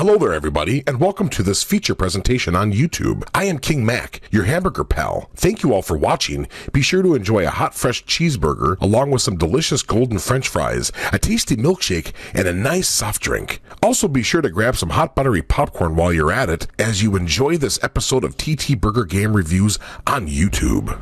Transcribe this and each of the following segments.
Hello there everybody, and welcome to this feature presentation on YouTube. I am King Mac, your hamburger pal. Thank you all for watching. Be sure to enjoy a hot fresh cheeseburger along with some delicious golden french fries, a tasty milkshake, and a nice soft drink. Also be sure to grab some hot buttery popcorn while you're at it as you enjoy this episode of TTBurger Game Reviews on YouTube.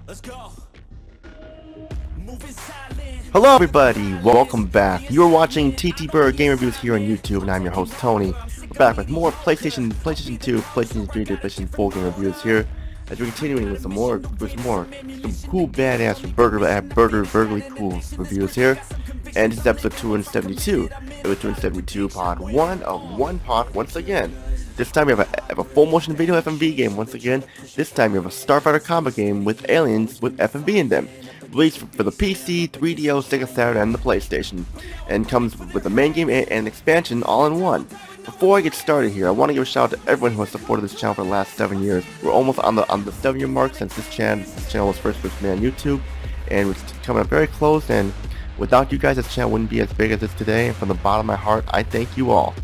Let's go. Moving silent. Hello everybody, welcome back. You are watching TTBurger Game Reviews here on YouTube, and I'm your host Tony. We're back with more PlayStation 2, PlayStation 3, PlayStation 4 game reviews here, as we're continuing with some cool badass burgerly cool reviews here. And this is episode 272. It was 272 part 1 of one part once again. This time we have a full motion video FMV game once again. This time we have a Starfighter combat game with aliens with FMV in them. Released for the PC, 3DO, Sega Saturn, and the PlayStation. And comes with the main game and an expansion all in one. Before I get started here, I want to give a shout out to everyone who has supported this channel for the last 7 years. We're almost on the 7-year mark since this channel was first made on YouTube. And it's coming up very close, and without you guys, this channel wouldn't be as big as it is today. And from the bottom of my heart, I thank you all.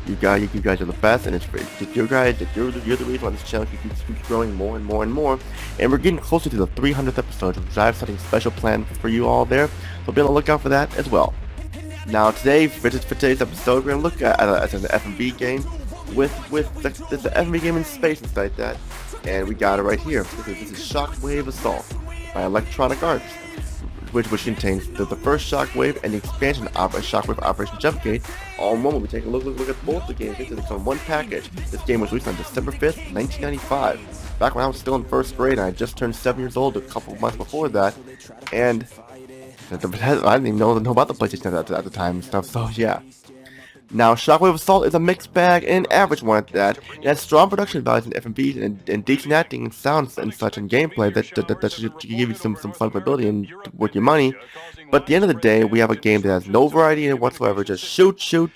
You guys are the best, and it's your guys. You're the reason why this channel keeps growing more and more and more. And we're getting closer to the 300th episode, which I have something special planned for you all there. So be on the lookout for that as well. Now today, for today's episode, we're gonna look at an FMV game with the FMV game in space and stuff like that. And we got it right here. This is Shockwave Assault by Electronic Arts, which contains the first Shockwave and the expansion of Shockwave Operation Jumpgate. All in one. We'll be taking a look at both the games. They come in one package. This game was released on December 5th, 1995. Back when I was still in first grade, and I just turned 7 years old a couple of months before that. And I didn't even know about the PlayStation at the time and stuff, so yeah. Now, Shockwave Assault is a mixed bag and an average one at that. It has strong production values in FMVs and decent acting and sounds and such and gameplay that should give you some fun playability and worth your money. But at the end of the day, we have a game that has no variety in it whatsoever. Just shoot, and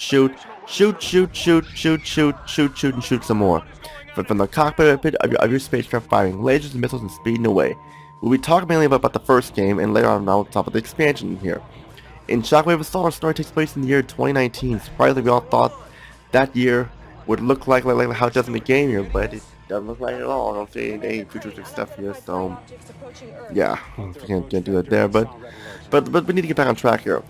shoot some more. From the cockpit of your spacecraft, firing lasers and missiles and speeding away. We'll be talking mainly about the first game, and later on we'll talk about the expansion here. In Shockwave Assault, our story takes place in the year 2019. Surprisingly, we all thought that year would look like how it does in the game here, but it doesn't look like it at all. I don't see any futuristic stuff here, so yeah, we can't do that there. But we need to get back on track here.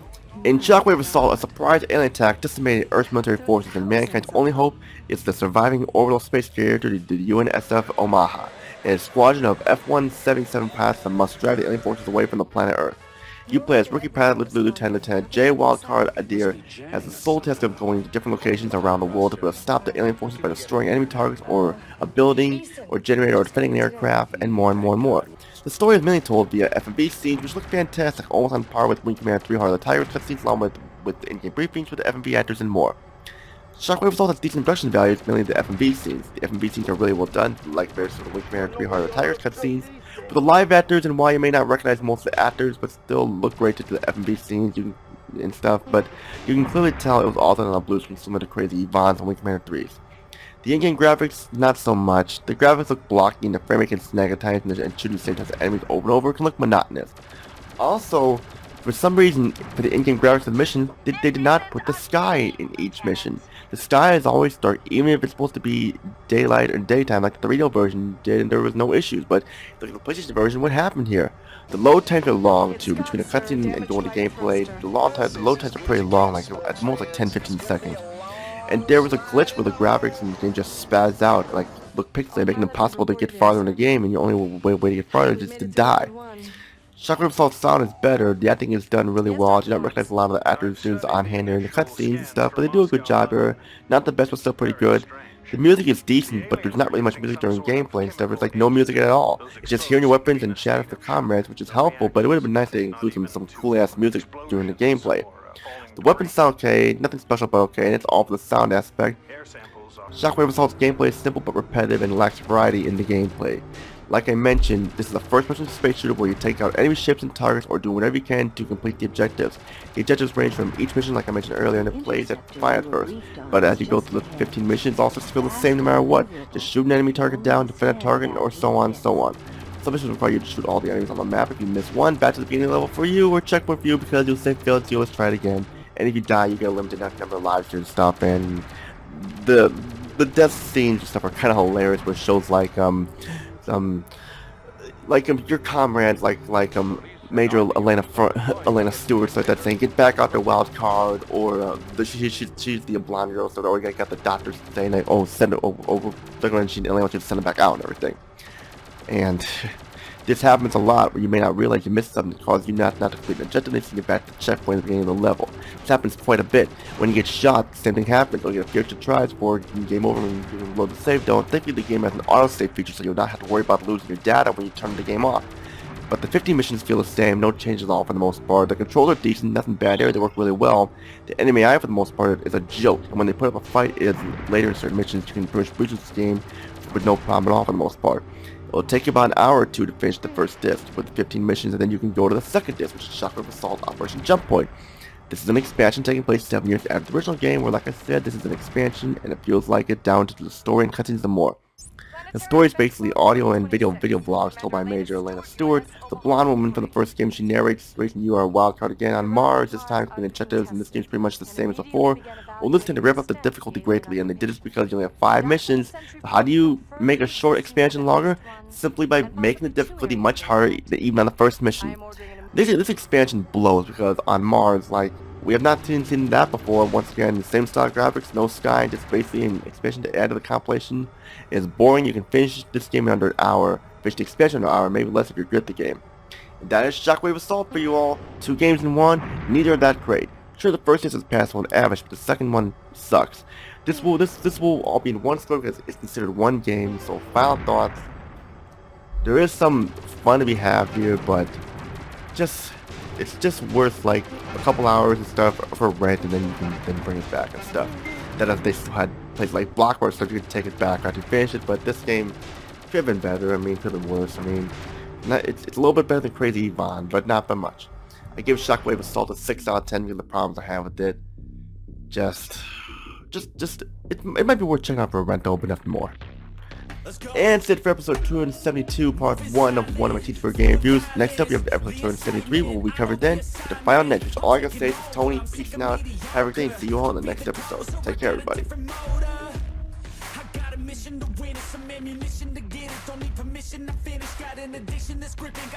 In Shockwave Assault, a surprise alien attack decimated Earth's military forces, and mankind's only hope is the surviving orbital space carrier to the UNSF Omaha, and a squadron of F-177 pilots that must drive the alien forces away from the planet Earth. You play as rookie pilot Lieutenant J. Wildcard Adair has the sole task of going to different locations around the world to stop the alien forces by destroying enemy targets or a building or generator or defending an aircraft, and more and more and more. The story is mainly told via FMV scenes, which look fantastic, almost on par with Wing Commander 3 Heart of the Tigers cutscenes, along with in-game briefings with the FMV actors and more. Shockwave Assault has decent production values, mainly the FMV scenes. The FMV scenes are really well done, like various Wing Commander 3 Heart of the Tigers cutscenes. With the live actors, and while you may not recognize most of the actors, but still look great to the FMV scenes and stuff, but you can clearly tell it was all done on a blue screen similar to crazy Yvonne's and Wing Commander 3's. The in-game graphics, not so much. The graphics look blocky and the frame rate can snag at times, and shooting the same types of enemies over and over can look monotonous. Also, for some reason, for the in-game graphics of the mission, they did not put the sky in each mission. The sky is always dark, even if it's supposed to be daylight or daytime, like the 3DO version did, and there was no issues. But like the PlayStation version, what happened here? The load times are long too, between a cutscene and going to gameplay. The load times are pretty long, like at most like 10-15 seconds. And there was a glitch where the graphics in the game just spazzed out, like look pixelated, making it impossible to get farther in the game, and your only way to get farther is just to die. Shockwave Assault's sound is better, the acting is done really well. I do not recognize a lot of the actors who's on hand here in the cutscenes and stuff, but they do a good job here. Not the best, but still pretty good. The music is decent, but there's not really much music during gameplay and stuff. It's like no music at all. It's just hearing your weapons and chat with the comrades, which is helpful, but it would have been nice to include some cool-ass music during the gameplay. The weapons sound okay, nothing special but okay, and it's all for the sound aspect. Shockwave Assault's gameplay is simple but repetitive and lacks variety in the gameplay. Like I mentioned, this is a first-person space shooter where you take out enemy ships and targets or do whatever you can to complete the objectives. The objectives range from each mission, like I mentioned earlier, and it plays at fine at first, but as you go through the 15 missions, all just feel the same no matter what. Just shoot an enemy target down, defend a target, or so on and so on. Some missions require you to shoot all the enemies on the map. If you miss one, back to the beginning level for you, or checkpoint for you because you'll say failed, so you always try it again. And if you die, you get a limited number of lives and stuff, and the death scenes and stuff are kind of hilarious, where it shows like your comrades like Major Elena Stewart, so that's saying get back out the wild card, or she's the blonde girl, so they got the doctors saying like, oh, send it over, they're going to Elena wants you to send it back out and everything. And this happens a lot where you may not realize you missed something that causes you not to complete an objective, and you get back to the checkpoint at the beginning of the level. This happens quite a bit. When you get shot, the same thing happens. You'll get a few extra tries before game over and you load the save. Thankfully the game has an autosave feature, so you'll not have to worry about losing your data when you turn the game off. But the 50 missions feel the same, no changes at all for the most part. The controls are decent, nothing bad there, they work really well. The enemy AI for the most part is a joke, and when they put up a fight, it is later in certain missions you can pretty much breach this game with no problem at all for the most part. It'll take you about an hour or two to finish the first disc with 15 missions, and then you can go to the second disc, which is Shockwave Assault Operation Jump Point. This is an expansion taking place 7 years after the original game, where like I said, this is an expansion, and it feels like it down to the story and cutscenes and more. The story is basically audio and video vlogs told by Major Elena Stewart. The blonde woman from the first game, she narrates racing you are a wildcard again on Mars, this time completing objectives, and this game is pretty much the same as before. Well, this tend to ramp up the difficulty greatly, and they did this because you only have 5 missions. So how do you make a short expansion longer? Simply by making the difficulty much harder than even on the first mission. This expansion blows because on Mars, like, we have not seen that before. Once again, the same style graphics, no sky, just basically an expansion to add to the compilation. It's boring. You can finish this game in under an hour. Finish the expansion in an hour, maybe less if you're good at the game. And that is Shockwave Assault for you all. 2 games in 1, neither are that great. Sure, the first is passable and average, but the second one sucks. This will all be in one story because it's considered one game. So final thoughts. There is some fun to be had here, but it's just worth like a couple hours and stuff for rent, and then you can then bring it back and stuff. That if they still had places like Blockbuster, so you could take it back after you finish it. But this game could have been better. I mean, could have been worse. I mean, it's a little bit better than Crazy Yvonne, but not by much. I give Shockwave Assault a 6 out of 10 because of the problems I have with it. It might be worth checking out for a rental, but nothing more. And that's it for episode 272, part 1 of one of my TTBurger game reviews. Next up, we have episode 273, where we cover then the final next, which all I gotta say is Tony, peacing out, have a good day, and see you all in the next episode. Take care, everybody. Mission to win it, some ammunition to get it. Don't need permission to finish. Got an addiction that's gripping.